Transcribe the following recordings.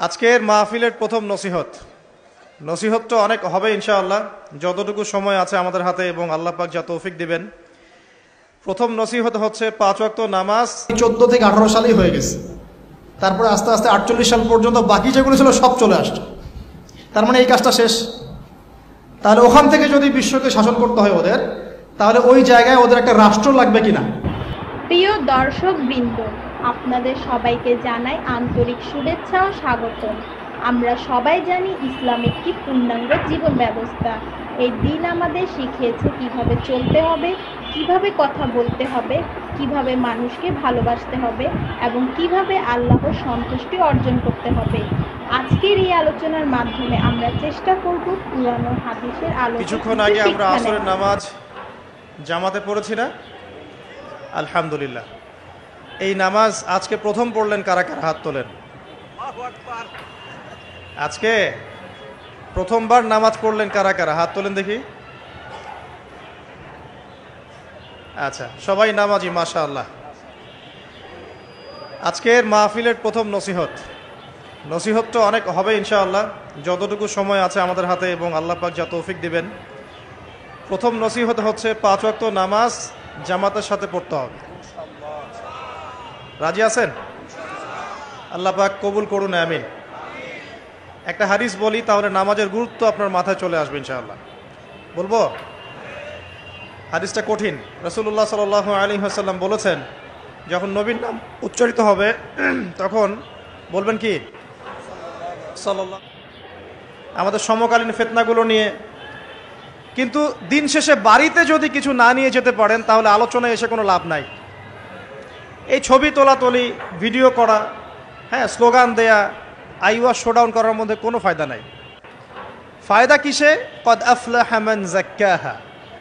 আজকের মাহফিলের প্রথম নসিহতটা অনেক হবে ইনশাআল্লাহ, যতটুকু সময় আছে আমাদের হাতে এবং আল্লাহ পাক যা তৌফিক দিবেন। প্রথম নসিহত হচ্ছে 5 ওয়াক্ত নামাজ 14 থেকে 18 সালেই হয়ে গেছে। তারপরে আস্তে আস্তে 48 সাল পর্যন্ত বাকি যেগুলো ছিল সব চলে আসছে। তার মানে এই কাজটা শেষ। তাহলে ওখান থেকে যদি বিশ্বকে শাসন করতে হয় ওদের, তাহলে ওই জায়গায় ওদের একটা রাষ্ট্র লাগবে কিনা। প্রিয় দর্শক বৃন্দ, আপনাদের সবাইকে জানাই আন্তরিক শুভেচ্ছা ও স্বাগতম। আমরা সবাই জানি ইসলাম একটি পূর্ণাঙ্গ জীবন ব্যবস্থা। এই দিন আমাদের শিখিয়েছে কিভাবে চলতে হবে, কিভাবে কথা বলতে হবে, কিভাবে মানুষকে ভালোবাসতে হবে এবং কিভাবে আল্লাহর সন্তুষ্টি অর্জন করতে হবে। আজকের এই আলোচনার মাধ্যমে আমরা চেষ্টা করব কুরআন ও হাদিসের আলোকে। কিছুক্ষণ আগে আমরা আসরের নামাজ জামাতে পড়েছি না? আলহামদুলিল্লাহ। এই নামাজ আজকে প্রথম পড়লেন কারা কারা? হাত তোলেন। আজকে প্রথমবার নামাজ পড়লেন কারা কারা? হাত তোলেন দেখি। আচ্ছা, সবাই নামাজি, মাশাআল্লাহ। আজকের মাহফিলের প্রথম নসিহতটা অনেক হবে ইনশাআল্লাহ, যতটুকু সময় আছে আমাদের হাতে এবং আল্লাহ পাক যা তৌফিক দিবেন। প্রথম নসিহত হচ্ছে 5 ওয়াক্ত নামাজ জামাতের সাথে পড়তে হবে। রাজি আছেন? আল্লাহ পাক কবুল করুন, আমিন। একটা হাদিস বলি, তাহলে নামাজের গুরুত্ব আপনার মাথায় চলে আসবে ইনশাআল্লাহ। বলবো? হাদিসটা কঠিন। রাসূলুল্লাহ সাল্লাল্লাহু আলাইহি ওয়াসাল্লাম বলেছেন, যখন নবীর নাম উচ্চারিত হবে তখন বলবেন কি? সাল্লাল্লাহু। আমাদের সমকালীন ফিতনাগুলো নিয়ে, কিন্তু দিন শেষে বাড়িতে যদি কিছু না নিয়ে যেতে পারেন তাহলে আলোচনায় এসে কোনো লাভ নাই। এই ছবি তোলাতুলি, ভিডিও করা, হ্যাঁ, স্লোগান দেয়া, আইওয়া শোডাউন করার মধ্যে কোনো ফায়দা নাই। ফায়দা কিসে? কদ আফলাহা মান যাক্কাহা।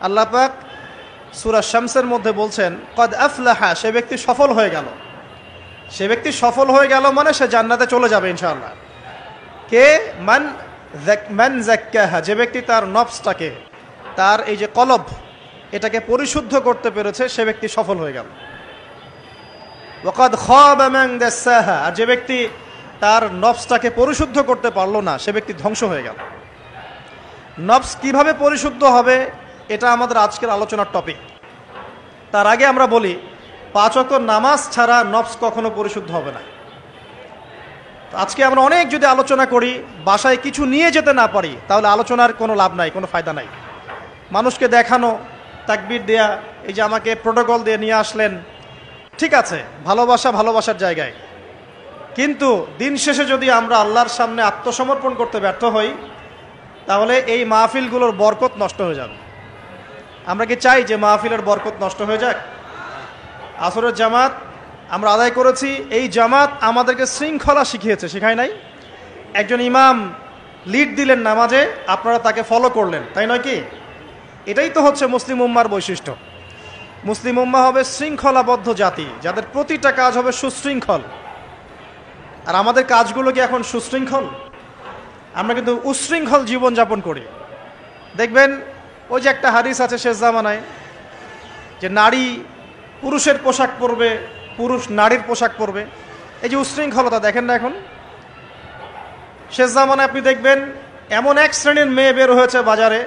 আল্লাহ পাক সূরা শামসের মধ্যে বলছেন, কদ আফলাহা, সে ব্যক্তি সফল হয়ে গেল। সে ব্যক্তি সফল হয়ে গেল মানে সে জান্নাতে চলে যাবে ইনশাআল্লাহ। কে? মান যাক্কাহা, যে ব্যক্তি তার নফসটাকে, তার এই যে কলব, এটাকে পরিশুদ্ধ করতে পেরেছে, সে ব্যক্তি সফল হয়ে গেল। ওয়াকাদ খাবা মান দাসাহা, আর যে ব্যক্তি তার নফসটাকে পরিশুদ্ধ করতে পারলো না, সে ব্যক্তি ধ্বংস হয়ে গেল। নফস কিভাবে পরিশুদ্ধ হবে, এটা আমাদের আজকের আলোচনার টপিক। তার আগে আমরা বলি, 5 ওয়াক্ত নামাজ ছাড়া নফস কখনো পরিশুদ্ধ হবে না। আজকে আমরা অনেক যদি আলোচনা করি, বাসায় কিছু নিয়ে যেতে না পারি, তাহলে আলোচনার কোনো লাভ নাই, কোনো ফায়দা নাই। মানুষকে দেখানো, তাকবীর দেয়া, এই যে আমাকে প্রোটোকল দিয়ে নিয়ে আসলেন, ঠিক আছে, ভালোবাসার জায়গায়, কিন্তু দিন শেষে যদি আমরা আল্লাহর সামনে আত্মসমর্পণ করতে ব্যর্থ হই, তাহলে এই মাহফিলগুলোর বরকত নষ্ট হয়ে যাবে। আমরা কি চাই যে মাহফিলের বরকত নষ্ট হয়ে যাক? আসরের জামাত আমরা আদায় করেছি, এই জামাত আমাদেরকে শৃঙ্খলা শিখিয়েছে, শেখায় নাই? একজন ইমাম লিড দিলেন নামাজে, আপনারা তাকে ফলো করলেন, তাই নয় কি? এটাই তো হচ্ছে মুসলিম উম্মার বৈশিষ্ট্য। মুসলিম উম্মাহ হবে শৃঙ্খলাবদ্ধ জাতি, যাদের প্রতিটা কাজ হবে সুশৃঙ্খল। আর আমাদের কাজগুলো কি এখন সুশৃঙ্খল? আমরা কিন্তু উশৃঙ্খল জীবনযাপন করি। দেখবেন ওই যে একটা হাদিস আছে শেষ জামানায়, যে নারী পুরুষের পোশাক পরবে, পুরুষ নারীর পোশাক পরবে। এই যে উশৃঙ্খলতা, দেখেন না এখন শেষ জামানায় আপনি দেখবেন এমন এক শ্রেণীর মেয়ে বের হয়েছে বাজারে,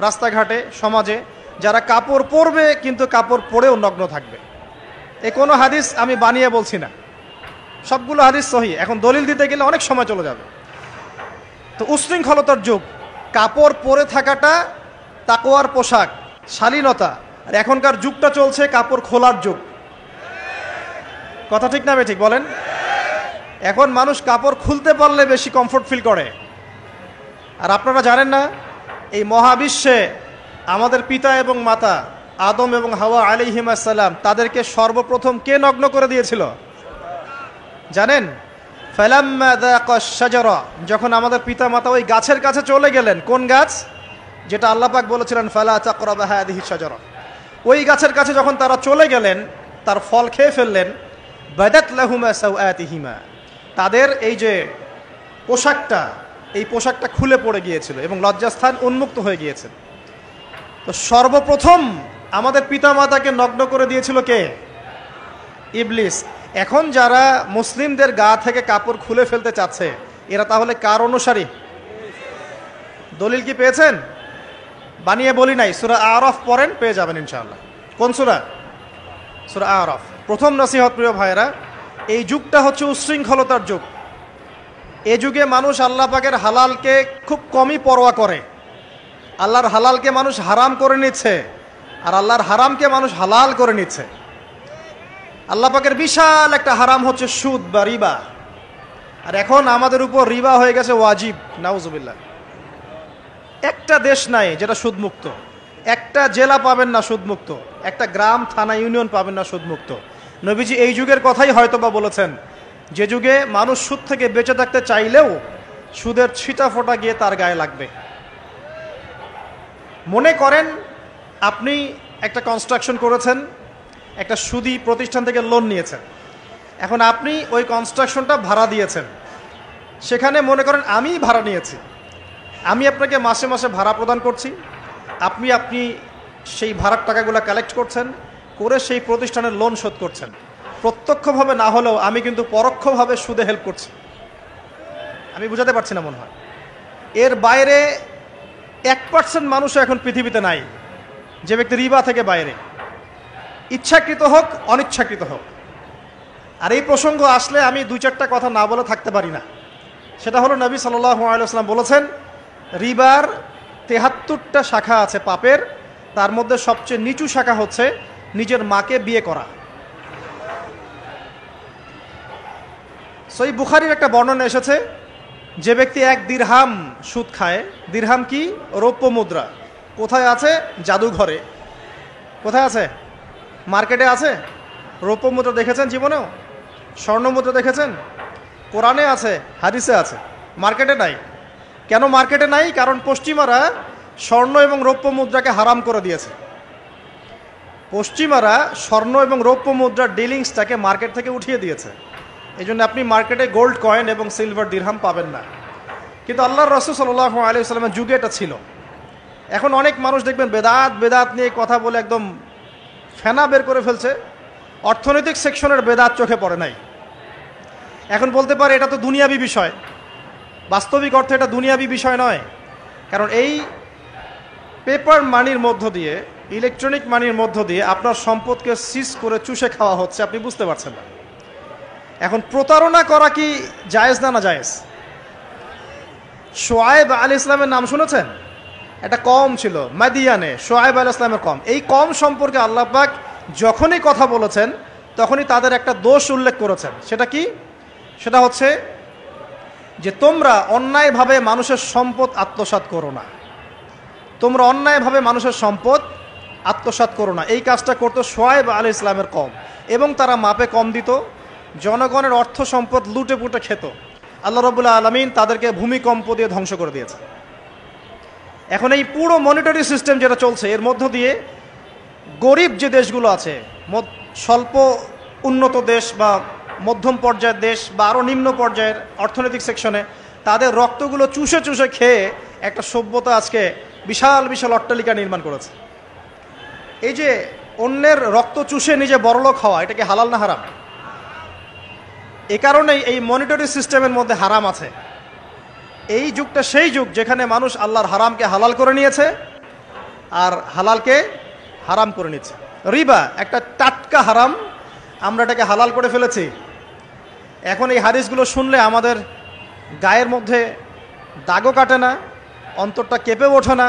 রাস্তাঘাটে, সমাজে, যারা কাপড় পরবে কিন্তু কাপড় পরেও নগ্ন থাকবে। এ কোনো হাদিস আমি বানিয়ে বলছি না, সবগুলো হাদিস সহি। এখন দলিল দিতে গেলে অনেক সময় চলে যাবে। তো উশৃঙ্খলতার যুগ, কাপড় পরে থাকাটা তাকওয়ার পোশাক, শালীনতা। আর এখনকার যুগটা চলছে কাপড় খোলার যুগ। কথা ঠিক না ঠিক বলেন? এখন মানুষ কাপড় খুলতে পারলে বেশি কমফোর্ট ফিল করে। আর আপনারা জানেন না, এই মহাবিশ্বে আমাদের পিতা এবং মাতা আদম এবং হাওয়া আলাইহিমুস সালাম, তাদেরকে সর্বপ্রথম কে নগ্ন করে দিয়েছিল জানেন? ফালাম্মা যাকাশ শাজারা, যখন আমাদের পিতা মাতা ওই গাছের কাছে চলে গেলেন। কোন গাছ? যেটা আল্লাহ পাক বলেছিলেন ফালা তাকরাবা হাযিহি শাজারা। ওই গাছের কাছে যখন তারা চলে গেলেন, তার ফল খেয়ে ফেললেন। বাদাত লাহুমা সাওআতিহিমা, তাদের এই যে পোশাকটা, এই পোশাকটা খুলে পড়ে গিয়েছিল এবং লজ্জাস্থান উন্মুক্ত হয়ে গিয়েছে। তো সর্বপ্রথম আমাদের পিতামাতাকে নগ্ন করে দিয়েছিল কে? ইবলিস। এখন যারা মুসলিমদের গা থেকে কাপড় খুলে ফেলতে চাচ্ছে, এরা তাহলে কার অনুসারী? দলিল কি পেয়েছেন? বানিয়ে বলি নাই, সূরা আরাফ পড়েন, পেয়ে যাবেন ইনশাআল্লাহ। কোন সূরা? সূরা আরাফ। প্রথম নসিহত প্রিয় ভাইরা, এই যুগটা হচ্ছে উচ্ছৃঙ্খলতার যুগ। এই যুগে মানুষ আল্লাহ পাকের হালালকে খুব কমই পরোয়া করে। আল্লাহর হালালকে মানুষ হারাম করে নিচ্ছে, আর আল্লাহর হারামকে মানুষ হালাল করে নিচ্ছে। আল্লাহ পাকের বিশাল একটা হারাম হচ্ছে সুদ বা রিবা, আর এখন আমাদের উপর রিবা হয়ে গেছে ওয়াজিব। নাউজুবিল্লাহ। একটা দেশ নাই যেটা সুদমুক্ত, একটা জেলা পাবেন না সুদমুক্ত, একটা গ্রাম থানা ইউনিয়ন পাবেন না সুদমুক্ত। নবীজি এই যুগের কথাই হয়তোবা বলেছেন, যে যুগে মানুষ সুদ থেকে বেঁচে থাকতে চাইলেও সুদের ছিটা ফোঁটা গিয়ে তার গায়ে লাগবে। মনে করেন আপনি একটা কনস্ট্রাকশন করেছেন, একটা সুদি প্রতিষ্ঠান থেকে লোন নিয়েছেন, এখন আপনি ওই কনস্ট্রাকশনটা ভাড়া দিয়েছেন। সেখানে মনে করেন আমি ভাড়া নিয়েছি, আমি আপনাকে মাসে মাসে ভাড়া প্রদান করছি, আপনি সেই ভাড়ার টাকাগুলো কালেক্ট করছেন, করে সেই প্রতিষ্ঠানের লোন শোধ করছেন। প্রত্যক্ষভাবে না হলেও আমি কিন্তু পরোক্ষভাবে সুদে হেল্প করছি। আমি বুঝাতে পারছি না মনে হয়। এর বাইরে 1% মানুষও এখন পৃথিবীতে নাই যে ব্যক্তি রিবা থেকে বাইরে, ইচ্ছাকৃত হোক অনিচ্ছাকৃত হোক। আর এই প্রসঙ্গ আসলে আমি 2-4টা কথা না বলে থাকতে পারি না। সেটা হলো, নবী সাল্লাল্লাহু আলাইহি ওয়াসাল্লাম বলেছেন, রিবার 73টা শাখা আছে পাপের, তার মধ্যে সবচেয়ে নিচু শাখা হচ্ছে নিজের মাকে বিয়ে করা। সহিহ বুখারীর একটা বর্ণনা এসেছে, যে ব্যক্তি 1 দিরহাম সুদ খায়, দিরহাম কি? রৌপ্য মুদ্রা। কোথায় আছে? জাদুঘরে। কোথায় আছে? মার্কেটে আছে। রৌপ্য মুদ্রা দেখেছেন জীবনেও? স্বর্ণ মুদ্রা দেখেছেন? কোরআনে আছে, হাদিসে আছে, মার্কেটে নাই। কেন মার্কেটে নাই? কারণ পশ্চিমারা স্বর্ণ এবং রৌপ্য মুদ্রাকে হারাম করে দিয়েছে। পশ্চিমারা স্বর্ণ এবং রৌপ্য মুদ্রার ডিলিংসটাকে মার্কেট থেকে উঠিয়ে দিয়েছে। এই জন্য আপনি মার্কেটে গোল্ড কয়েন এবং সিলভার দিরহাম পাবেন না। কিন্তু আল্লাহর রাসূল সাল্লাল্লাহু আলাইহি ওয়াসাল্লামের যুগে এটা ছিল। এখন অনেক মানুষ দেখবেন বেদাত নিয়ে কথা বলে একদম ফেনা বের করে ফেলছে। অর্থনৈতিক সেকশনের বেদাত চোখে পড়ে নাই। এখন বলতে পারে এটা তো দুনিয়াবি বিষয়। বাস্তবিক অর্থে এটা দুনিয়াবি বিষয় নয়। কারণ এই পেপার মানির মধ্য দিয়ে, ইলেকট্রনিক মানির মধ্য দিয়ে আপনার সম্পদকে সিজ করে চুষে খাওয়া হচ্ছে, আপনি বুঝতে পারছেন না। এখন প্রতারণা করা কি জায়েজ না জায়েজ? শোয়েব আলাইহিস সালামের নাম শুনেছেন? একটা কম ছিল মাদিয়ানে, শোয়েব আলাইহিস সালামের কম। এই কম সম্পর্কে আল্লাহ পাক যখনই কথা বলেছেন তখনই তাদের একটা দোষ উল্লেখ করেছেন। সেটা কি? সেটা হচ্ছে যে তোমরা অন্যায়ভাবে মানুষের সম্পদ আত্মসাৎ করো না। তোমরা অন্যায়ভাবে মানুষের সম্পদ আত্মসাৎ করো না। এই কাজটা করতো শোয়েব আলাইহিস সালামের কম, এবং তারা মাপে কম দিত, জনগণের অর্থ সম্পদ লুটে পুটে খেত। আল্লাহ রাব্বুল আলামিন তাদেরকে ভূমিকম্প দিয়ে ধ্বংস করে দিয়েছে। এখন এই পুরো মনিটরি সিস্টেম যেটা চলছে, এর মধ্য দিয়ে গরিব যে দেশগুলো আছে, স্বল্প উন্নত দেশ বা মধ্যম পর্যায়ের দেশ বা আরও নিম্ন পর্যায়ের অর্থনৈতিক সেকশনে, তাদের রক্তগুলো চুষে চুষে খেয়ে একটা সভ্যতা আজকে বিশাল বিশাল অট্টালিকা নির্মাণ করেছে। এই যে অন্যের রক্ত চুষে নিজে বড়লোক হওয়া, এটা কি হালাল না হারাম? এ কারণেই এই মনিটরি সিস্টেমের মধ্যে হারাম আছে। এই যুগটা সেই যুগ যেখানে মানুষ আল্লাহর হারামকে হালাল করে নিয়েছে আর হালালকে হারাম করে নিচ্ছে। রিবা একটা টাটকা হারাম, আমরা এটাকে হালাল করে ফেলেছি। এখন এই হাদিসগুলো শুনলে আমাদের গায়ের মধ্যে দাগও কাটে না, অন্তরটা কেঁপে ওঠে না,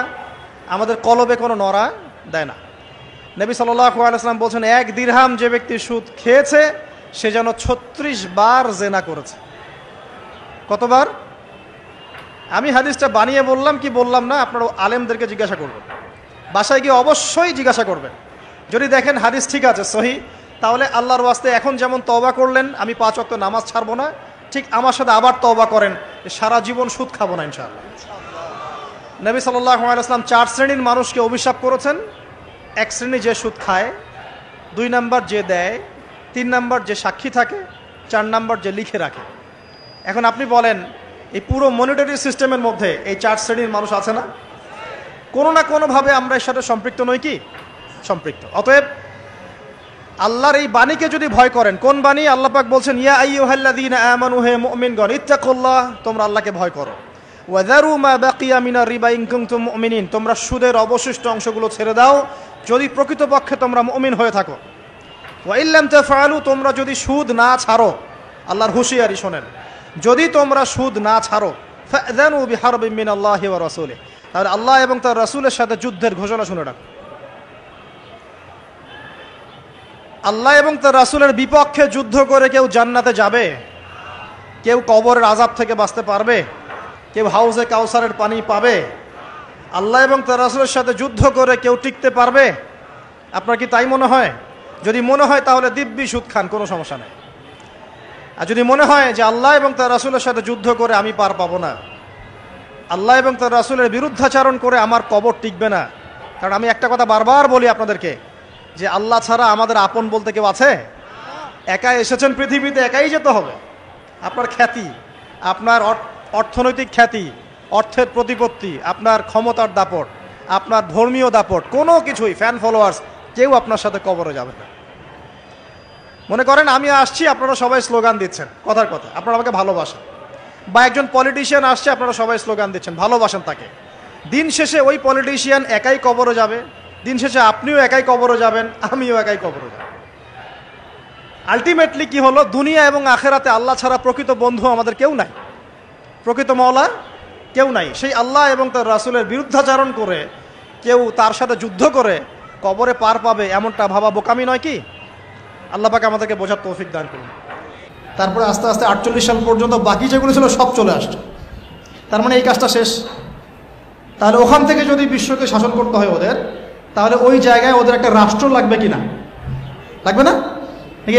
আমাদের কলবে কোনো নড়া দেয় না। নবী সাল্লাল্লাহু আলাইহি ওয়াসাল্লাম বলছেন, 1 দিরহাম যে ব্যক্তি সুদ খেয়েছে সে যেন 36 বার জেনা করেছে। কতবার? আমি হাদিসটা বানিয়ে বললাম কি বললাম না, আপনারা আলেমদেরকে জিজ্ঞাসা করবেন, বাসায় গিয়ে অবশ্যই জিজ্ঞাসা করবেন। যদি দেখেন হাদিস ঠিক আছে, সহিহ, তাহলে আল্লাহর ওয়াস্তে এখন যেমন তওবা করলেন আমি 5 ওয়াক্ত নামাজ ছাড়বো না, ঠিক আমার সাথে আবার তওবা করেন, সারা জীবন সুদ খাবো না ইনশাআল্লাহ। নবী সাল্লাল্লাহু আলাইহি ওয়াসাল্লাম 4 শ্রেণীর মানুষকে অভিশাপ করেছেন। 1 শ্রেণী যে সুদ খায়, 2 নাম্বার যে দেয়, 3 নাম্বার যে সাক্ষী থাকে, 4 নাম্বার যে লিখে রাখে। এখন আপনি বলেন, এই পুরো মনিটরি সিস্টেমের মধ্যে এই 4 শ্রেণীর মানুষ আছে না? কোনো না কোনোভাবে আমরা এর সাথে সম্পৃক্ত নই কি? সম্পৃক্ত। অতএব আল্লাহর এই বাণীকে যদি ভয় করেন, কোন বাণী? আল্লাহ পাক বলছেন, ইয়া আইয়ুহাল্লাযীনা আমানু, হে মুমিনগণ, ইত্তাকুল্লাহ, তোমরা আল্লাহকে ভয় করো। ওয়াযারু মা বাকিয়া মিনার রিবা ইন কুনতুম মুমিনিন, তোমরা সুদের অবশিষ্ট অংশগুলো ছেড়ে দাও যদি প্রকৃতপক্ষে তোমরা মুমিন হয়ে থাকো। ওয়া ইল্লাম তাফআলু, তোমরা যদি সুদ না ছাড়ো, আল্লাহর হুঁশিয়ারি শোনেন, যদি তোমরা সুদ না ছাড়ো, ফাযানু বিহারবিন মিনাল্লাহি ওয়া রাসূলিহি, তাহলে আল্লাহ এবং তার রাসূলের সাথে যুদ্ধের ঘোষণা শুনে রাখো। আল্লাহ এবং তার রাসূলের বিপক্ষে যুদ্ধ করে কেউ জান্নাতে যাবে? কেউ কবরের আযাব থেকে বাঁচতে পারবে? কেউ হাউজে কাউসারের পানি পাবে? আল্লাহ এবং তার রাসূলের সাথে যুদ্ধ করে কেউ টিকতে পারবে? আপনার কি তাই মনে হয়? যদি মনে হয় তাহলে দিব্যি সুদ খান, কোনো সমস্যা নেই। আর যদি মনে হয় যে আল্লাহ এবং তার রাসূলের সাথে যুদ্ধ করে আমি পার পাবো না, আল্লাহ এবং তার রাসূলের বিরুদ্ধাচরণ করে আমার কবর টিকবে না, কারণ আমি একটা কথা বারবার বলি আপনাদেরকে, যে আল্লাহ ছাড়া আমাদের আপন বলতে কেউ আছে? একা এসেছেন পৃথিবীতে, একাই যেতে হবে। আপনার খ্যাতি, আপনার অর্থনৈতিক খ্যাতি, অর্থের প্রতিপত্তি, আপনার ক্ষমতার দাপট, আপনার ধর্মীয় দাপট, কোনো কিছুই, ফ্যান ফলোয়ার্স, কেউ আপনার সাথে কবরে যাবে না। মনে করেন আমি আসছি, আপনারা সবাই স্লোগান দিচ্ছেন, কথার কথা, আপনারা আমাকে ভালোবাসেন, বা একজন পলিটিশিয়ান আসছে, আপনারা সবাই স্লোগান দিচ্ছেন, ভালোবাসেন তাকে। দিন শেষে ওই পলিটিশিয়ান একাই কবরে যাবে, দিন শেষে আপনিও একাই কবরে যাবেন, আমিও একাই কবরে যাব। আলটিমেটলি কি হলো? দুনিয়া এবং আখেরাতে আল্লাহ ছাড়া প্রকৃত বন্ধু আমাদের কেউ নাই, প্রকৃত মওলা কেউ নাই। সেই আল্লাহ এবং তার রাসূলের বিরুদ্ধাচরণ করে কেউ তার সাথে যুদ্ধ করে কবরে পার পাবে, এমনটা ভাবা বোকামি নয় কি? আল্লাহ পাক আমাদেরকে বোঝার তৌফিক দান করুন। তারপরে আস্তে আস্তে 48 সাল পর্যন্ত বাকি যেগুলো ছিল সব চলে আসছে। তার মানে এই কাজটা শেষ। তাহলে ওখান থেকে যদি বিশ্বকে শাসন করতে হয় ওদের, তাহলে ওই জায়গায় ওদের একটা রাষ্ট্র লাগবে কিনা? লাগবে না?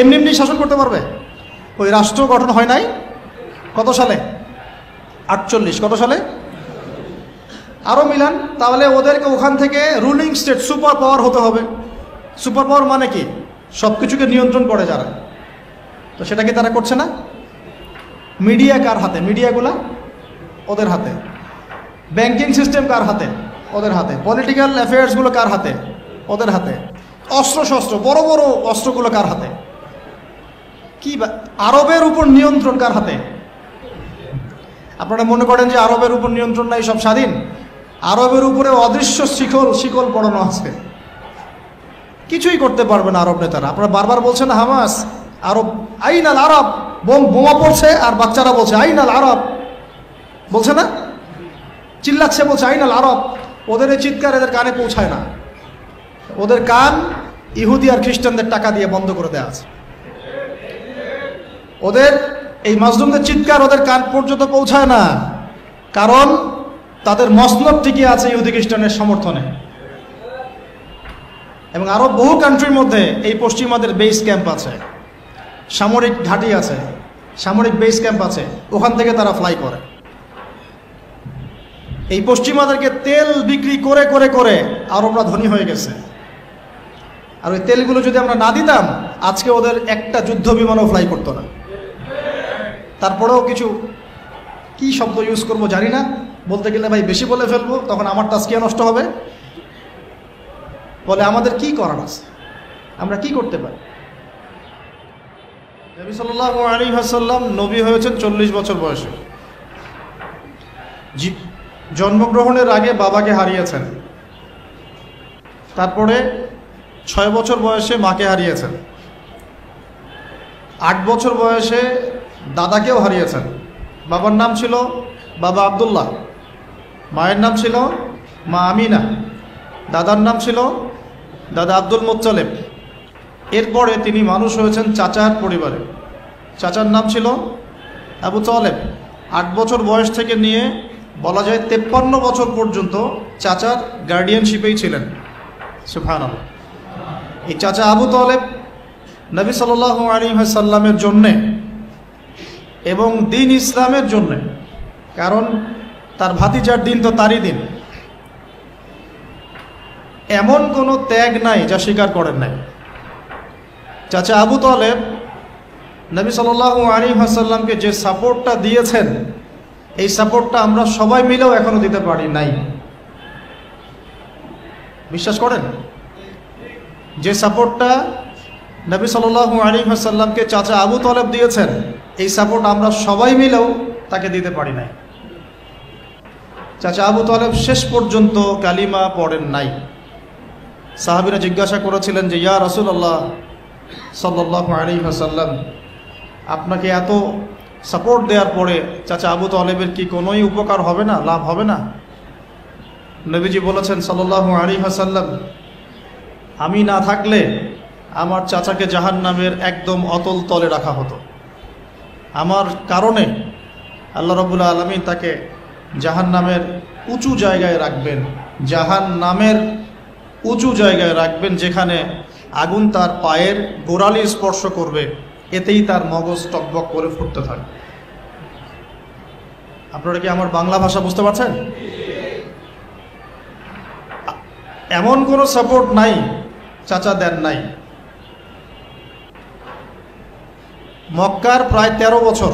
এমনি এমনি শাসন করতে পারবে? ওই রাষ্ট্র গঠন হয় নাই কত সালে? 48। কত সালে? আরও মিলান। তাহলে ওদেরকে ওখান থেকে রুলিং স্টেট, সুপার পাওয়ার হতে হবে। সুপার পাওয়ার মানে কি? সব কিছুকে নিয়ন্ত্রণ করে যারা, তো সেটা কি তারা করছে না? মিডিয়া কার হাতে? মিডিয়াগুলা ওদের হাতে। ব্যাংকিং সিস্টেম কার হাতে? ওদের হাতে। পলিটিক্যাল অ্যাফেয়ার্সগুলো কার হাতে? ওদের হাতে। অস্ত্র শস্ত্র, বড় বড় অস্ত্রগুলো কার হাতে? কি আরবের উপর নিয়ন্ত্রণ কার হাতে? আপনারা মনে করেন যে আরবের উপর নিয়ন্ত্রণ নাই, সব স্বাধীন? আরবের উপরে অদৃশ্য শিকল পড়ানো আছে, কিছুই করতে পারবে না আরব নেতারা। আপনারা বারবার বলছেন হামাস, আরব, আইনাল আরব, বোমা পড়ছে আর বাচ্চারা বলছে আইনাল আরব, বলছে না? চিল্লাচ্ছে, বলছে আইনাল আরব। ওদের এই চিৎকার এদের কানে পৌঁছায় না, ওদের কান ইহুদি আর খ্রিস্টানদের টাকা দিয়ে বন্ধ করে দেওয়া আছে। ওদের এই মাজলুমদের চিৎকার ওদের কান পর্যন্ত পৌঁছায় না, কারণ তাদের মসনদ টিকে আছে ইহুদি খ্রিস্টানের সমর্থনে। এবং আরো বহু কান্ট্রির মধ্যে এই পশ্চিমাদের বেস ক্যাম্প আছে, সামরিক ঘাঁটি আছে, সামরিক বেস ক্যাম্প আছে, ওখান থেকে তারা ফ্লাই করে। এই পশ্চিমাদেরকে তেল বিক্রি করে করে করে আরবরা ধনী হয়ে গেছে। আর ওই তেলগুলো যদি আমরা না দিতাম, আজকে ওদের একটা যুদ্ধ বিমানও ফ্লাই করতো না। তারপরেও কিছু কি শব্দ ইউজ করবো জানি না, বলতে গেলে ভাই বেশি বলে ফেলবো, তখন আমার তাজকিয়া নষ্ট হবে। বলে আমাদের কি করার আছে, আমরা কি করতে পারি? নবী সাল্লাল্লাহু আলাইহি ওয়াসাল্লাম নবী হয়েছেন 40 বছর বয়সে। জন্মগ্রহণের আগে বাবাকে হারিয়েছেন, তারপরে 6 বছর বয়সে মাকে হারিয়েছেন, 8 বছর বয়সে দাদাকেও হারিয়েছেন। বাবার নাম ছিল বাবা আব্দুল্লাহ, মায়ের নাম ছিল মা আমিনা, দাদার নাম ছিল দাদা আব্দুল মুত্তালিব। এরপরে তিনি মানুষ হয়েছেন চাচার পরিবারে, চাচার নাম ছিল আবু তালেব। 8 বছর বয়স থেকে নিয়ে বলা যায় 53 বছর পর্যন্ত চাচার গার্ডিয়ানশিপেই ছিলেন। সুবহানাল্লাহ। এই চাচা আবু তালেব নবী সাল্লাল্লাহু আলাইহি ওয়াসাল্লামের জন্যে এবং দিন ইসলামের জন্যে, কারণ তার ভাতিজার দিন তো তারই দিন, এমন কোনো ত্যাগ নাই যা স্বীকার করেন নাই। চাচা আবু তালেব নবী সাল্লাল্লাহু আলাইহি ওয়াসাল্লামকে যে সাপোর্টটা দিয়েছেন, এই সাপোর্টটা আমরা সবাই মিলেও এখনো দিতে পারি নাই। বিশ্বাস করেন? যে সাপোর্টটা নবী সাল্লাল্লাহু আলাইহি ওয়াসাল্লামকে চাচা আবু তলেব দিয়েছেন, এই সাপোর্ট আমরা সবাই মিলেও তাকে দিতে পারি নাই। চাচা আবু তলেব শেষ পর্যন্ত কালিমা পড়েন নাই। সাহাবীরা জিজ্ঞাসা করেছিলেন যে ইয়া রাসূলুল্লাহ সাল্লাল্লাহু আলাইহি ওয়াসাল্লাম, আপনাকে এত সাপোর্ট দেওয়ার পরে চাচা আবু তলেবের কি কোনোই উপকার হবে না, লাভ হবে না? নবীজি বলেছেন সাল্লাল্লাহু আলাইহি ওয়াসাল্লাম, আমি না থাকলে আমার চাচাকে জাহান্নামের একদম অতল তলে রাখা হতো। আমার কারণে আল্লাহ রাব্বুল আলামিন তাকে জাহান্নামের উঁচু জায়গায় রাখবেন, জাহান্নামের উঁচু জায়গায় রাখবেন, যেখানে আগুন তার পায়ের গোড়ালি স্পর্শ করবে, এতেই তার মগজ টকবক করে ফুটতে থাকবে। আপনারা কি আমার বাংলা ভাষা বুঝতে পারছেন? এমন কোনো সাপোর্ট নাই চাচা দেন নাই। মক্কার প্রায় 13 বছর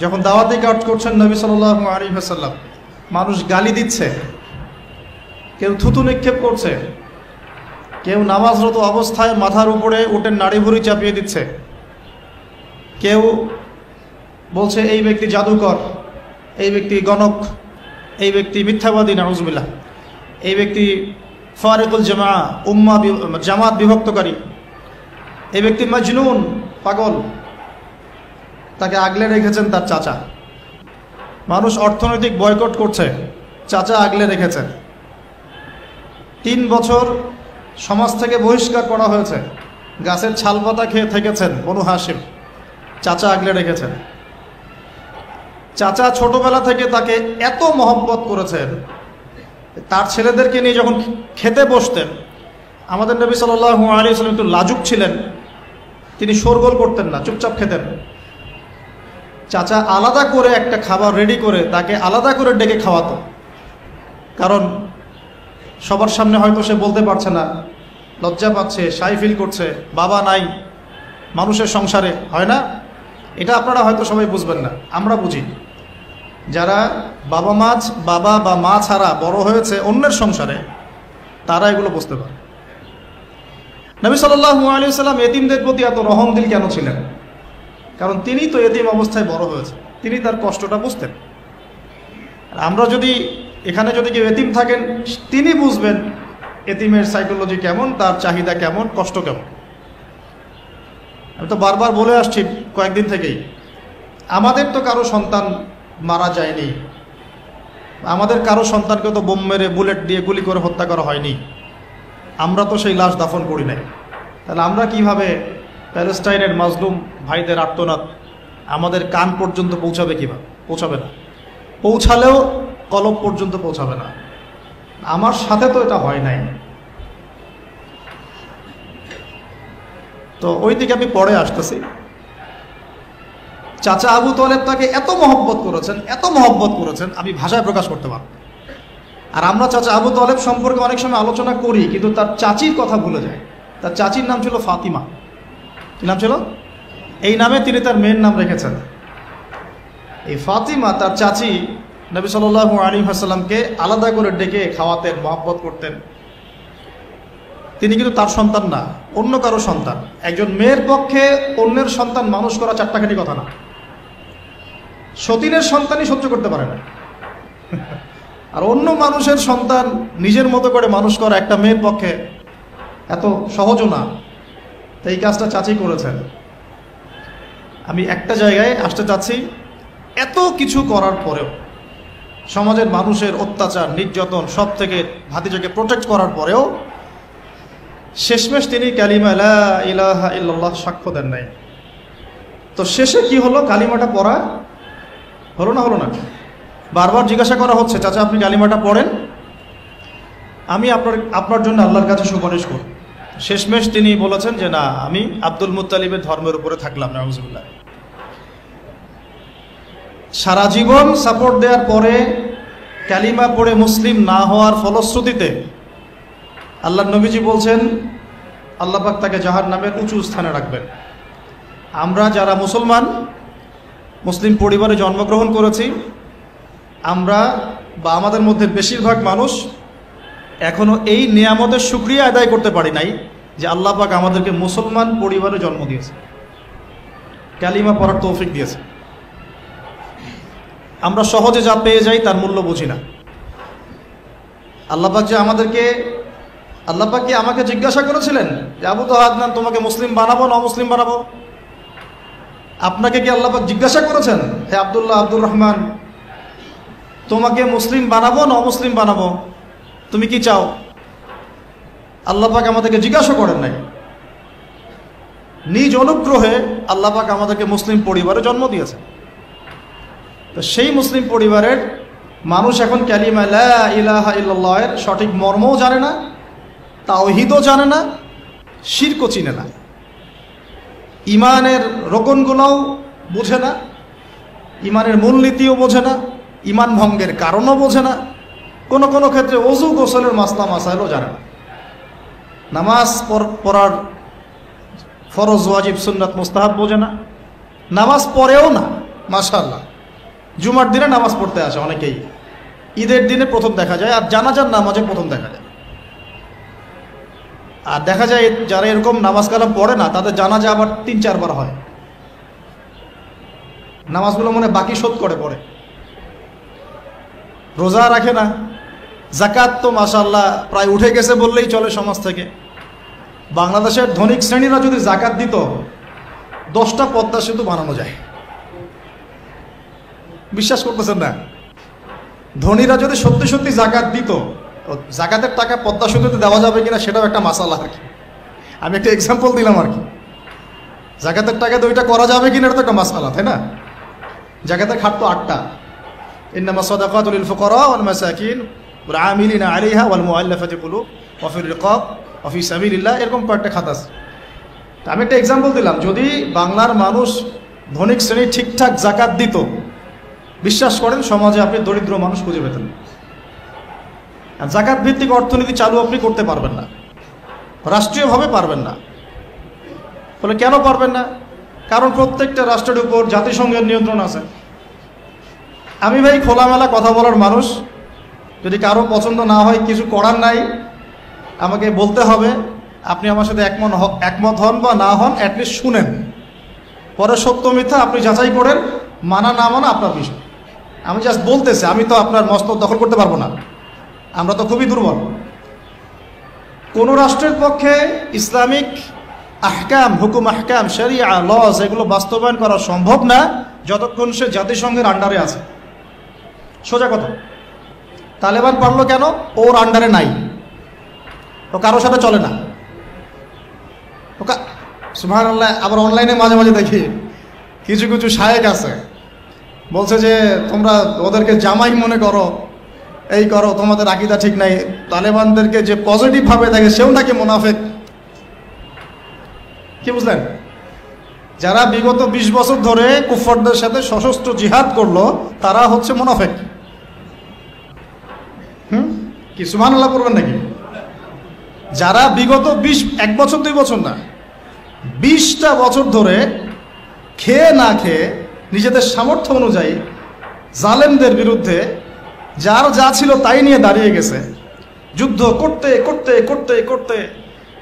যখন দাওয়াতি কাজ করছেন নবী সাল্লাল্লাহু আলাইহি ওয়াসাল্লাম, মানুষ গালি দিচ্ছে, কেউ থুতু নিক্ষেপ করছে, কেউ নামাজরত অবস্থায় মাথার উপরে উটের নাড়ি ভুঁড়ি চাপিয়ে দিচ্ছে, কেউ বলছে এই ব্যক্তি জাদুকর, এই ব্যক্তি গণক, এই ব্যক্তি মিথ্যাবাদী, নাউজুবিল্লাহ, এই ব্যক্তি ফারিকুল জামা, জামাত বিভক্তকারী, এই ব্যক্তি মজনুন, পাগল। তাকে আগলে রেখেছেন তার চাচা। মানুষ অর্থনৈতিক বয়কট করছে, চাচা আগলে রেখেছেন। 3 বছর সমাজ থেকে বহিষ্কার করা হয়েছে, গাছের ছালপাতা খেয়ে থেকেছেন বনু হাশিম, চাচা আগলে রেখেছেন। চাচা ছোটবেলা থেকে তাকে এত মহব্বত করেছেন, তার ছেলেদেরকে নিয়ে যখন খেতে বসতেন, আমাদের নবী সাল্লাল্লাহু আলাইহি ওয়াসাল্লাম একটু লাজুক ছিলেন, তিনি শোরগোল করতেন না, চুপচাপ খেতেন। চাচা আলাদা করে একটা খাবার রেডি করে তাকে আলাদা করে ডেকে খাওয়াতো, কারণ সবার সামনে হয়তো সে বলতে পারছে না, লজ্জা পাচ্ছে, শাই ফিল করছে, বাবা নাই মানুষের সংসারে, হয় না? এটা আপনারা হয়তো সবাই বুঝবেন না, আমরা বুঝি। যারা বাবা বা মা ছাড়া বড় হয়েছে অন্যের সংসারে, তারা এগুলো বুঝতে পারে। নবী সাল্লাল্লাহু আলাইহি ওয়াসাল্লাম এতিমদের প্রতি এত রহমদিল কেন ছিলেন? কারণ তিনি তো এতিম অবস্থায় বড় হয়েছে, তিনি তার কষ্টটা বুঝতেন। আমরা যদি এখানে যদি কেউ এতিম থাকেন, তিনি বুঝবেন এতিমের সাইকোলজি কেমন, তার চাহিদা কেমন, কষ্ট কেমন। আমি তো বারবার বলে আসছি কয়েকদিন থেকেই, আমাদের তো কারো সন্তান মারা যায়নি, আমাদের কারো সন্তানকে তো বোম মেরে বুলেট দিয়ে গুলি করে হত্যা করা হয়নি, আমরা তো সেই লাশ দাফন করি নাই। তাহলে আমরা কিভাবে প্যালেস্টাইনের মাজলুম ভাইদের আর্তনাদ আমাদের কান পর্যন্ত পৌঁছাবে? কিভাবে পৌঁছাবে না, পৌঁছালেও কলব পর্যন্ত পৌঁছাবে না। আমার সাথে তো এটা হয় নাই। তো ওই দিকে আমি পরে আসতেছি। চাচা আবু তলেব তাকে এত মহব্বত করেছেন, আমি ভাষায় প্রকাশ করতে পারব। আর আমরা চাচা আবু তলেব সম্পর্কে অনেক সময় আলোচনা করি, কিন্তু তার চাচির কথা ভুলে যায়। তার চাচির নাম ছিল ফাতিমা। কি নাম ছিল? এই নামে তিনি তার মেয়ের নাম রেখেছেন। এই ফাতিমা, তার চাচি, নবী সাল্লাল্লাহু আলাইহি ওয়াসাল্লামকে আলাদা করে ডেকে খাওয়াতেন, মহব্বত করতেন। তিনি কিন্তু তার সন্তান না, অন্য কারো সন্তান। একজন মেয়ের পক্ষে অন্যের সন্তান মানুষ করা চারটাখানি কথা না। সতীনের সন্তানই সহ্য করতে পারে না, আর অন্য মানুষের সন্তান নিজের মতো করে মানুষ করা একটা মেয়ের পক্ষে এত সহজও না। তো এই কাজটা চাচি করেছেন। আমি একটা জায়গায় আসতে চাচ্ছি, এত কিছু করার পরেও, সমাজের মানুষের অত্যাচার, নির্যাতন সব থেকে ভাতিজাকে প্রোটেক্ট করার পরেও শেষমেশ তিনি কালিমা লা ইলাহা ইল্লাল্লাহ সাক্ষ্য দেন নাই। তো শেষে কি হলো? কালিমাটা পড়া হলো না? বারবার জিজ্ঞাসা করা হচ্ছে, চাচা আপনি কালিমাটা পড়েন, আমি আপনার জন্য আল্লাহর কাছে সুপারিশ করব। শেষমেশ তিনি বলেছেন যে না, আমি আব্দুল মুত্তালিবের ধর্মের উপরে থাকলাম, নাউজুবিল্লাহ। সারা জীবন সাপোর্ট দেওয়ার পরে কালিমা পড়ে মুসলিম না হওয়ার ফলশ্রুতিতে আল্লাহর নবীজি বলছেন আল্লাহ পাক তাকে জাহান্নামের উঁচু স্থানে রাখবেন। আমরা যারা মুসলমান, মুসলিম পরিবারে জন্মগ্রহণ করেছি, আমরা বা আমাদের মধ্যে বেশিরভাগ মানুষ এখনও এই নিয়ামতের শুকরিয়া আদায় করতে পারি নাই যে আল্লাহ পাক আমাদেরকে মুসলমান পরিবারে জন্ম দিয়েছে, কালিমা পড়ার তৌফিক দিয়েছে। আমরা সহজে যা পেয়ে যাই তার মূল্য বুঝি না। আল্লাহ পাক যে আমাদেরকে, আল্লাহ পাক কি আমাকে জিজ্ঞাসা করেছিলেন যে আবু তো আদনান তোমাকে মুসলিম বানাবো না অমুসলিম বানাবো? আপনাকে কি আল্লাহ পাক জিজ্ঞাসা করেছেন হে আব্দুল্লাহ, আব্দুর রহমান, তোমাকে মুসলিম বানাবো না অমুসলিম বানাবো, তুমি কি চাও? আল্লাহ পাক আমাদেরকে জিজ্ঞাসা করেন নাই। নিজ অনুগ্রহে আল্লাহ পাক আমাদেরকে মুসলিম পরিবারে জন্ম দিয়েছে। তো সেই মুসলিম পরিবারের মানুষ এখন কালিমা লা ইলাহা ইল্লাল্লাহ এর সঠিক মর্মও জানে না, তাওহীদও জানে না, শিরকও চিনে না, ইমানের রোকনগুলোও বোঝে না, ইমানের মূলনীতিও বোঝে না, ইমান ভঙ্গের কারণও বোঝে না, কোনো কোনো ক্ষেত্রে ওযু গোসলের মাসলা মাসাইলও জানে না, নামাজ পড়ার ফরজ ওয়াজিব সুন্নাত মুস্তাহাব বোঝে না, নামাজ পড়েও না। মাশাআল্লাহ, জুমার দিনে নামাজ পড়তে আসে অনেকেই, ঈদের দিনে প্রথম দেখা যায়, আর জানাজার নামাজে প্রথম দেখা যায়। আর দেখা যায় যারা এরকম নামাজ কালাম পড়ে না তাদের জানাজা আবার ৩-৪ বার হয়। নামাজগুলো মনে বাকি শোধ করে পড়ে, রোজা রাখে না, জাকাত তো মাশাআল্লাহ প্রায় উঠে গেছে বললেই চলে সমাজ থেকে। বাংলাদেশের ধনিক শ্রেণীরা যদি জাকাত দিত 10টা পদ্মা সেতু বানানো যায়। বিশ্বাস করতেছেন না? ধনীরা যদি সত্যি সত্যি জাকাত দিত, জাকাতের টাকা পদ্মা সেতুতে দেওয়া যাবে কিনা সেটাও একটা মাসালা আর কি। আমি একটা এক্সাম্পল দিলাম আর কি। জাকাতের টাকা তো ওইটা করা যাবে কিনা এটা তো একটা মাসালা, তাই না? জাকাতের খাত তো 8টা, ইন্নামা সাদাকাতু লিল ফুকারা ওয়াল মাসাকিন ওয়াল আমিলিনা আলাইহা ওয়াল মুআল্লাফাতি কুলুব ওয়া ফির রিকাব ওয়া ফি সাবিলিল্লাহ, এরকম কয়েকটা খাত আছে। আমি একটা এক্সাম্পল দিলাম, যদি বাংলার মানুষ ধনিক শ্রেণী ঠিকঠাক জাকাত দিত, বিশ্বাস করেন সমাজে আপনি দরিদ্র মানুষ খুঁজে পেতেন। আর জাকাত ভিত্তিক অর্থনীতি চালু আপনি করতে পারবেন না, রাষ্ট্রীয়ভাবে পারবেন না। বলে কেন পারবেন না? কারণ প্রত্যেকটা রাষ্ট্রের উপর জাতিসংঘের নিয়ন্ত্রণ আছে। আমি ভাই খোলামেলা কথা বলার মানুষ, যদি কারো পছন্দ না হয় কিছু করার নাই, আমাকে বলতে হবে। আপনি আমার সাথে একমত হন বা না হন, অ্যাটলিস্ট শুনেন, পরে সত্য মিথ্যা আপনি যাচাই করেন, মানা না মানা আপনার বিষয়। আমি জাস্ট বলতেছি, আমি তো আপনার মস্তক দখল করতে পারবো না, আমরা তো খুবই দুর্বল। কোন রাষ্ট্রের পক্ষে ইসলামিক আহকাম, হুকুম আহকাম, শরিয়া লজ এগুলো বাস্তবায়ন করা সম্ভব না যতক্ষণ সে জাতিসংঘের আন্ডারে আছে। সোজা কথা। তালেবান পারলো কেন? ওর আন্ডারে নাই, ও কারোর সাথে চলে না। সুবহানাল্লাহ। আবার অনলাইনে মাঝে মাঝে দেখি কিছু কিছু শায়েক আছে, বলছে যে তোমরা ওদেরকে জামাই মনে করো, এই করো, তোমাদের আকীদা ঠিক নাই। তালেবানদেরকে যে পজিটিভভাবে দেখে সেও নাকি মুনাফিক। কি বুঝলেন? যারা বিগত 20 বছর ধরে কুফারদের সাথে সশস্ত্র জিহাদ করলো তারা হচ্ছে মুনাফিক। কি সুবহানাল্লাহ পড়বেন নাকি? যারা বিগত 1 বছর 2 বছর না, 20টা বছর ধরে খেয়ে না খেয়ে নিজেদের সামর্থ্য অনুযায়ী জালেমদের বিরুদ্ধে যার যা ছিল তাই নিয়ে দাঁড়িয়ে গেছে, যুদ্ধ করতে করতে করতে করতে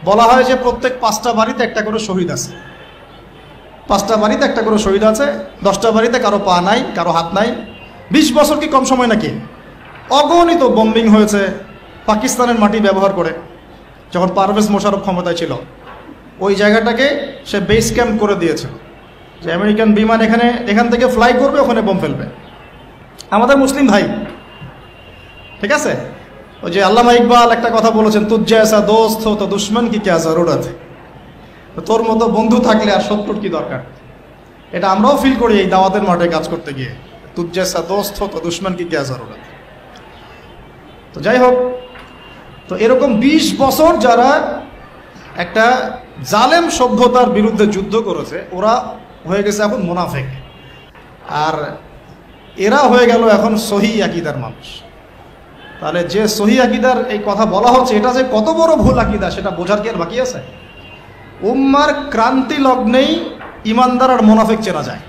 বলা হয় যে প্রত্যেক 5টা বাড়িতে একটা করে শহীদ আছে। 5টা বাড়িতে একটা করে শহীদ আছে, 10টা বাড়িতে কারো পা নাই, কারো হাত নাই। 20 বছর কি কম সময় নাকি? অগণিত বোম্বিং হয়েছে পাকিস্তানের মাটি ব্যবহার করে। যখন পারভেজ মোশাররফ ক্ষমতায় ছিল, ওই জায়গাটাকে সে বেস ক্যাম্প করে দিয়েছিল, যে আমেরিকান বিমান এখান থেকে ফ্লাই করবে, ওখানে বোম ফেলবে। আমাদের মুসলিম ভাই, ঠিক আছে? ওই যে আল্লামা ইকবাল একটা কথা বলেছেন, তুঝ জৈসা দোস্ত হো তো দুশ্মন কি ক্যা জরুরত है। তোর মতো বন্ধু থাকলে আর শত্রুর কি দরকার। এটা আমরাও ফিল করি এই দাওয়াতের মাঠে কাজ করতে গিয়ে, তুঝ জৈসা দোস্ত হো তো দুশ্মন কি ক্যা জরুরত। তো যাই হোক, তো এরকম 20 বছর যারা একটা জালেম সভ্যতার বিরুদ্ধে যুদ্ধ করেছে, ওরা হয়ে গেছে এখন মুনাফিক, আর এরা হয়ে গেল এখন সহি আকীদার মানুষ। তাহলে যে সহি আকীদার এই কথা বলা হচ্ছে, এটা যে কত বড় ভুল আকীদা সেটা বোঝার কি আর বাকি আছে? উম্মার ক্রান্তি লগ্নেই ইমানদার আর মুনাফিক চেনা যায়।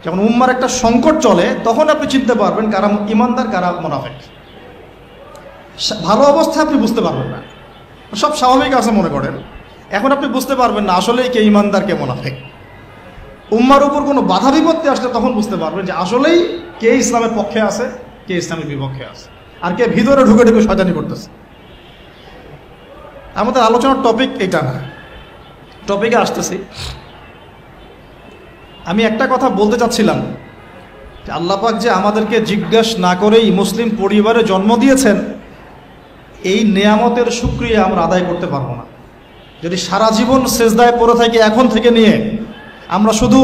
যখন উম্মার একটা সংকট চলে তখন আপনি চিনতে পারবেন কারা ইমানদার কারা মুনাফিক। ভালো অবস্থা আপনি বুঝতে পারবেন না। সব স্বাভাবিক আছে মনে করেন। এখন আপনি বুঝতে পারবেন না আসলেই কে ইমানদার কে মুনাফিক। উম্মার উপর কোনো বাধা বিপত্তি আসলে তখন বুঝতে পারবেন যে আসলেই কে ইসলামের পক্ষে আছে, কে ইসলামের বিপক্ষে আছে, আর কে ভিতরে ঢুকে ঢুকে শয়তানি করতেছে। আমাদের আলোচনার টপিক এটা না, টপিকে আসতেছি। আমি একটা কথা বলতে চাচ্ছিলাম যে আল্লাহ পাক যে আমাদেরকে জিজ্ঞাসা না করেই মুসলিম পরিবারে জন্ম দিয়েছেন, এই নেয়ামতের শুকরিয়া আমরা আদায় করতে পারবো না। যদি সারা জীবন সেজদায় পড়ে থাকি এখন থেকে নিয়ে আমরা শুধু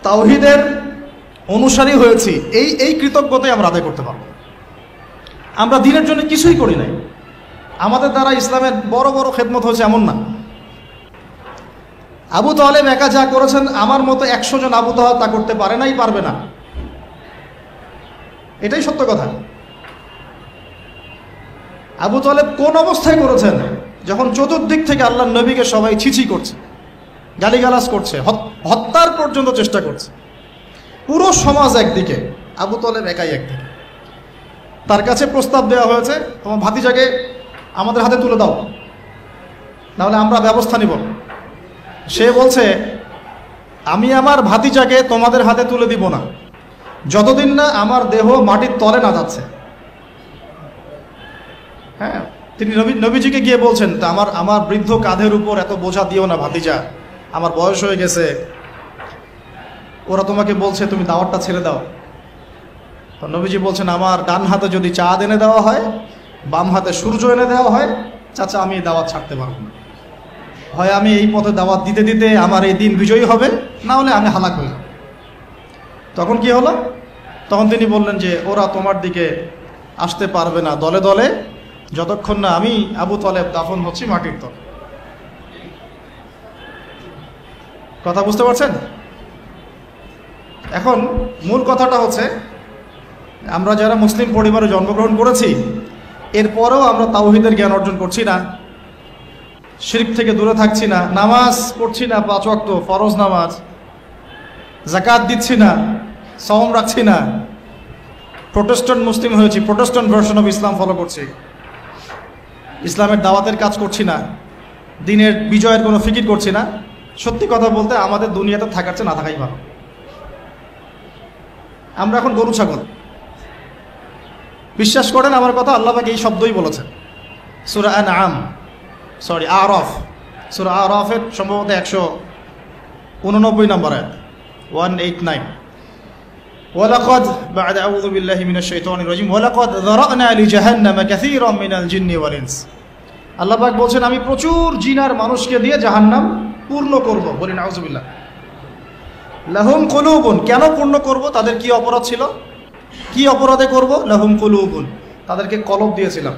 তাওহীদের অনুসারী হয়েছি, এই কৃতজ্ঞতাই আমরা আদায় করতে পারবো। আমরা দিনের জন্য কিছুই করি নাই, আমাদের দ্বারা ইসলামের বড় বড় খেদমত হয়েছে এমন না। আবু তালেব একা যা করেছেন আমার মতো 100 জন আবু তালেব তা করতে পারে নাই, পারবে না, এটাই সত্য কথা। আবু তালেব কোন অবস্থায় করেছেন? যখন চতুর্দিক থেকে আল্লাহর নবীকে সবাই ছিছি করছে, গালিগালাজ করছে, হত্যার পর্যন্ত চেষ্টা করছে। পুরো সমাজ একদিকে, আবু তালেব একাই একদিকে। তার কাছে প্রস্তাব দেওয়া হয়েছে, তোমার ভাতিজাকে আমাদের হাতে তুলে দাও, নাহলে আমরা ব্যবস্থা নিব। সে বলছে আমি আমার ভাতিজাকে তোমাদের হাতে তুলে দিব না যতদিন না আমার দেহ মাটির তলে না যাচ্ছে। হ্যাঁ, তিনি নবীজিকে গিয়ে বলছেন, তা আমার বৃদ্ধ কাঁধের উপর এত বোঝা দিও না ভাতিজা, আমার বয়স হয়ে গেছে, ওরা তোমাকে বলছে তুমি দাওয়াতটা ছেড়ে দাও। তো নবীজি বলছেন, আমার ডান হাতে যদি চাঁদ এনে দেওয়া হয়, বাম হাতে সূর্য এনে দেওয়া হয়, চাচা আমি এই দাওয়াত ছাড়তে পারবো না। হয় আমি এই পথে দাওয়াত দিতে দিতে আমার এই দিন বিজয়ী হবে, না হলে আমি হালাক হই। তখন কি হলো? তখন তিনি বললেন যে ওরা তোমার দিকে আসতে পারবে না দলে দলে যতক্ষণ না আমি আবু তালেব দাফন হচ্ছি মাটির তলে। কথা বুঝতে পারছেন? এখন মূল কথাটা হচ্ছে, আমরা যারা মুসলিম পরিবারে জন্মগ্রহণ করেছি এরপরেও আমরা তাওহীদের জ্ঞান অর্জন করছি না, শিরক থেকে দূরে থাকছি না, নামাজ পড়ছি না 5 ওয়াক্ত ফরজ নামাজ, যাকাত দিচ্ছি না, সওম রাখছি না, প্রোটেস্ট্যান্ট মুসলিম হয়েছি, Protestant version of Islam follow করছি, ইসলামের দাওয়াতের কাজ করছি না, দিনের বিজয়ের কোনো ফিকির করছি না। সত্যি কথা বলতে আমাদের দুনিয়াতে থাকার চেয়ে না থাকাই ভালো। আমরা এখন গরু ছাগল। বিশ্বাস করেন আমার কথা, আল্লাহ পাক এই শব্দই বলেছেন সূরা আরাফ, সূরা আরাফের সম্ভবত 189 নম্বর আয়াত, 189। ওয়ালাকাদ বা'দা আউযু বিল্লাহি মিনাশ শাইতানির রাজিম ওয়ালাকাদ যারা'না লিজাহান্নামা কাসীরাম মিনাল জিন্নি ওয়াল ইনস। আল্লাহ পাক বলছেন আমি প্রচুর জিন আর মানুষকে দিয়ে জাহান্নাম পূর্ণ করব। বলি নাউযুবিল্লাহ। লাহুম কুলুবুন, কেন পূর্ণ করব? তাদের কি অপরাধ ছিল? কি অপরাধে করব? লাহুম কুলুবুন, তাদেরকে কলব দিয়েছিলাম,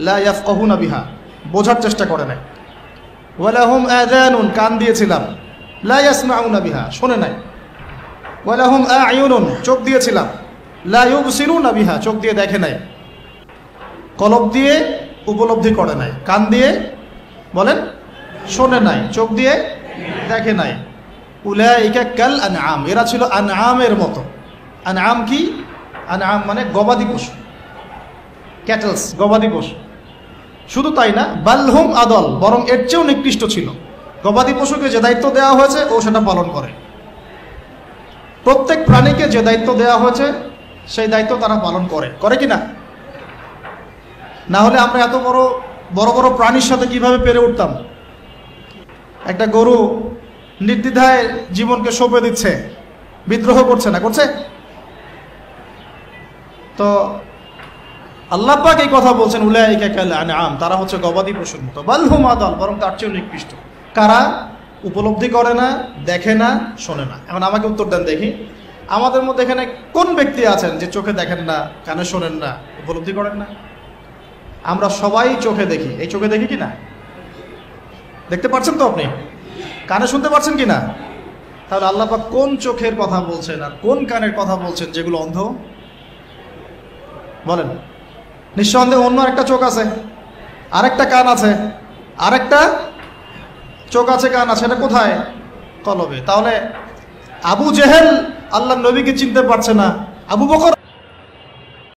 লা ইয়াফকাহুনা বিহা, বোঝার চেষ্টা করে নাই। ওয়ালাহুম আযানুন, কান দিয়েছিলাম, লা ইয়াসমাউনা বিহা, শোনে নাই। ওয়ালাহুম আ'য়ুনুন, চোখ দিয়েছিলাম, লা ইউবসিরুনা বিহা, চোখ দিয়ে দেখে নাই। কলব দিয়ে উপলব্ধি করে নাই, কান দিয়ে বলেন শোনে নাই, চোখ দিয়ে দেখে নাই। উলাইকা কাল আনআম, এরা ছিল আনআমের মতো। আনআম কি? আনআম মানে গবাদি পশু, ক্যাটেলস, গবাদি পশু। শুধু তাই না, বালহুম আদল, বরং এর চেয়েও নিকৃষ্ট ছিল। গবাদি পশুকে যে দায়িত্ব দেওয়া হয়েছে ও সেটা পালন করে। প্রত্যেক প্রাণীকে যে দায়িত্ব দেওয়া হয়েছে সেই দায়িত্ব তারা পালন করে, করে কি না? না হলে আমরা এত বড় বড় প্রাণীর সাথে কিভাবে পেরে উঠতাম? একটা গরু নির্দ্বিধায় জীবনকে সঁপে দিচ্ছে, বিদ্রোহ করছে না, করছে? তো আল্লাহ পাক এই কথা বলছেন, উলাইকা কাল আনআম, তারা হচ্ছে গবাদি পশুর মতো। বালহুম আদল, বরং তার চেয়েও নিকৃষ্ট। কারা? উপলব্ধি করে না, দেখে না, শোনে না। এখন আমাকে উত্তর দেন দেখি, আমাদের মধ্যে এখানে কোন ব্যক্তি আছেন যে চোখে দেখেন না, কানে শোনেন না, উপলব্ধি করেন না? আমরা সবাই চোখে দেখি। এই চোখে দেখি কি না? দেখতে পাচ্ছেন তো আপনি? কানে শুনতে পাচ্ছেন কি না? তাহলে আল্লাহ পাক কোন চোখের কথা বলছেন আর কোন কানের কথা বলছেন যেগুলো অন্ধ? বলেন। নিঃসন্দেহে অন্য একটা চোখ আছে, আরেকটা কান আছে, আরেকটা চোখ আছে, কান আছে, এটা কোথায়? কলবে। তাহলে আবু জেহেল আল্লাহর নবীকে চিনতে পারছে না, আবু বকর